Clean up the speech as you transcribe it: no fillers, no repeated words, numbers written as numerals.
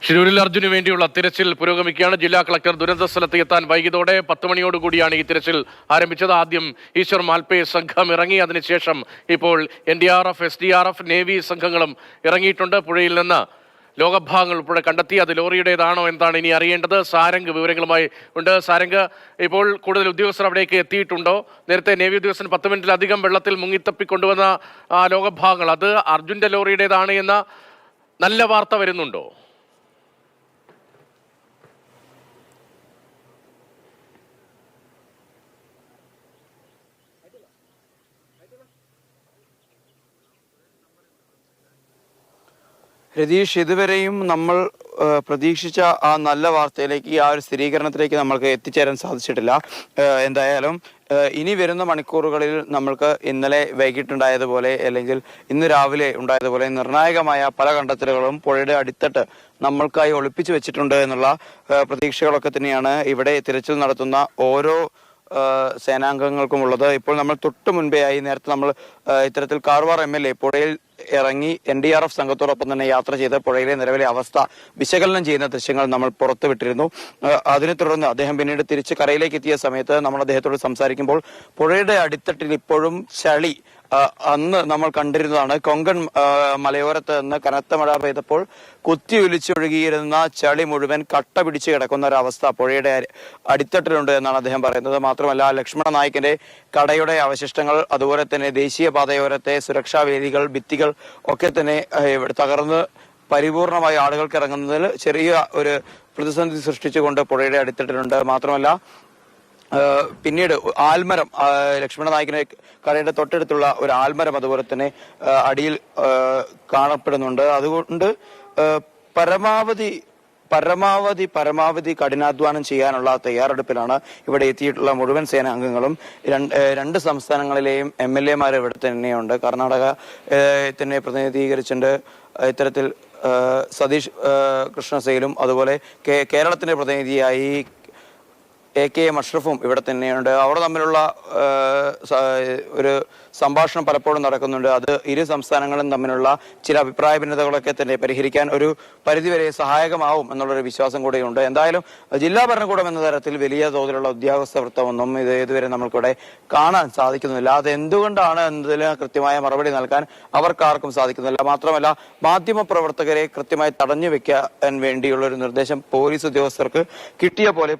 ഷിരൂരിൽ അർജുന് വേണ്ടിയുള്ള തിരച്ചിൽ പുരോഗമിക്കുകയാണ്. ജില്ലാ കളക്ടർ ദുരന്ത സ്ഥലത്ത് എത്താൻ വൈകിയതോടെ 10 മണിയോടുകൂടിയാണ് ഈ തിരച്ചിൽ ആരംഭിച്ചത്. ആദ്യം ഈശ്വർ മാൽപേ സംഘം ഇറങ്ങി. അതിനുശേഷം ഇപ്പോൾ NDRF, SDRF, നേവി സംഘങ്ങളും ഇറങ്ങിയിട്ടുണ്ട്. പുഴയിൽ നിന്ന് ലോകഭാഗങ്ങൾ ഉൾപ്പെടെ കണ്ടെത്തി. അത് ലോറിയുടേതാണോ എന്താണ് ഇനി അറിയേണ്ടത്. സാരംഗ് വിവരങ്ങളുമായി ഉണ്ട്. സാരംഗ്, ഇപ്പോൾ കൂടുതൽ ഉദ്യോഗസ്ഥർ അവിടേക്ക് എത്തിയിട്ടുണ്ടോ? നേരത്തെ നേവി ഉദ്യോഗസ്ഥൻ 10 മിനിറ്റിലധികം വെള്ളത്തിൽ മുങ്ങിത്തപ്പിക്കൊണ്ടുവന്ന ലോകഭാഗങ്ങൾ അത് അർജുന്റെ ലോറിയുടേതാണ് എന്ന നല്ല വാർത്ത വരുന്നുണ്ടോ? രതീഷ്, ഇതുവരെയും നമ്മൾ പ്രതീക്ഷിച്ച ആ നല്ല വാർത്തയിലേക്ക്, ആ ഒരു സ്ഥിരീകരണത്തിലേക്ക് നമ്മൾക്ക് എത്തിച്ചേരാൻ സാധിച്ചിട്ടില്ല. എന്തായാലും ഇനി വരുന്ന മണിക്കൂറുകളിൽ നമ്മൾക്ക് ഇന്നലെ വൈകിട്ടുണ്ടായതുപോലെ അല്ലെങ്കിൽ ഇന്ന് രാവിലെ ഉണ്ടായതുപോലെ നിർണായകമായ പല കണ്ടെത്തലുകളും പുഴയുടെ അടിത്തട്ട് നമ്മൾക്കായി ഒളിപ്പിച്ചു വെച്ചിട്ടുണ്ട് എന്നുള്ള പ്രതീക്ഷകളൊക്കെ തന്നെയാണ് ഇവിടെ തിരച്ചിൽ നടത്തുന്ന ഓരോ സേനാംഗങ്ങൾക്കുമുള്ളത്. ഇപ്പോൾ നമ്മൾ തൊട്ട് മുൻപേ ആയി നേരത്തെ നമ്മൾ ഇത്തരത്തിൽ കാർവാർ MLA പുഴയിൽ ഇറങ്ങി NDRF സംഘത്തോടൊപ്പം തന്നെ യാത്ര ചെയ്ത് പുഴയിലെ നിലവിലെ അവസ്ഥ വിശകലനം ചെയ്യുന്ന ദൃശ്യങ്ങൾ നമ്മൾ പുറത്തുവിട്ടിരുന്നു. അതിനെ തുടർന്ന് അദ്ദേഹം പിന്നീട് തിരിച്ച് കരയിലേക്ക് എത്തിയ സമയത്ത് നമ്മൾ അദ്ദേഹത്തോട് സംസാരിക്കുമ്പോൾ പുഴയുടെ അടിത്തട്ടിൽ ഇപ്പോഴും ചളി അന്ന് നമ്മൾ കണ്ടിരുന്നതാണ്. കൊങ്കൺ മലയോരത്ത് നിന്ന് കനത്ത മഴ പെയ്തപ്പോൾ കുത്തിയൊലിച്ചൊഴുകിയിരുന്ന ചളി മുഴുവൻ കട്ട പിടിച്ച് കിടക്കുന്ന ഒരവസ്ഥ പുഴയുടെ അടിത്തട്ടിലുണ്ട് എന്നാണ് അദ്ദേഹം പറയുന്നത്. മാത്രമല്ല, ലക്ഷ്മണ നായിക്കിന്റെ കടയുടെ അവശിഷ്ടങ്ങൾ, അതുപോലെ തന്നെ ദേശീയപാതയോരത്തെ സുരക്ഷാ വേദികൾ, ഭിത്തികൾ ഒക്കെ തന്നെ തകർന്ന് പരിപൂർണമായി ആളുകൾക്ക് ഇറങ്ങുന്നതിൽ ചെറിയ ഒരു പ്രതിസന്ധി സൃഷ്ടിച്ചുകൊണ്ട് പുഴയുടെ അടിത്തട്ടിലുണ്ട്. മാത്രമല്ല, പിന്നീട് ആൽമരം, ലക്ഷ്മണ നായിക്കിന്റെ കടയുടെ തൊട്ടടുത്തുള്ള ഒരു ആൽമരം അതുപോലെ തന്നെ അടിയിൽ കാണപ്പെടുന്നുണ്ട്. അതുകൊണ്ട് പരമാവധി കഠിനാധ്വാനം ചെയ്യാനുള്ള തയ്യാറെടുപ്പിലാണ് ഇവിടെ എത്തിയിട്ടുള്ള മുഴുവൻ സേനാംഗങ്ങളും. രണ്ട് സംസ്ഥാനങ്ങളിലെയും MLA മാർ ഇവിടെ തന്നെയുണ്ട്. കർണാടക തന്നെ പ്രതിനിധീകരിച്ചിട്ടുണ്ട്. ഇത്തരത്തിൽ സതീഷ് കൃഷ്ണസേലും അതുപോലെ കേരളത്തിന്റെ പ്രതിനിധിയായി AKM അഷ്റഫും ഇവിടെ തന്നെയുണ്ട്. അവർ തമ്മിലുള്ള ഒരു സംഭാഷണം പലപ്പോഴും നടക്കുന്നുണ്ട്. അത് ഇരു സംസ്ഥാനങ്ങളും തമ്മിലുള്ള ചില അഭിപ്രായ ഭിന്നതകളൊക്കെ തന്നെ പരിഹരിക്കാൻ ഒരു പരിധിവരെ സഹായകമാവും എന്നുള്ളൊരു വിശ്വാസം കൂടെയുണ്ട്. എന്തായാലും ജില്ലാ ഭരണകൂടം എന്ന തരത്തിൽ വലിയ തോതിലുള്ള ഉദ്യോഗസ്ഥ വൃത്തമൊന്നും ഇതുവരെ നമ്മൾക്കിവിടെ കാണാൻ സാധിക്കുന്നില്ല. അത് എന്തുകൊണ്ടാണ് എന്നതിന് കൃത്യമായ മറുപടി നൽകാൻ അവർക്കാർക്കും സാധിക്കുന്നില്ല. മാത്രമല്ല, മാധ്യമപ്രവർത്തകരെ കൃത്യമായി തടഞ്ഞു വെക്കാൻ വേണ്ടിയുള്ള ഒരു നിർദ്ദേശം പോലീസ് ഉദ്യോഗസ്ഥർക്ക് കിട്ടിയ പോലെ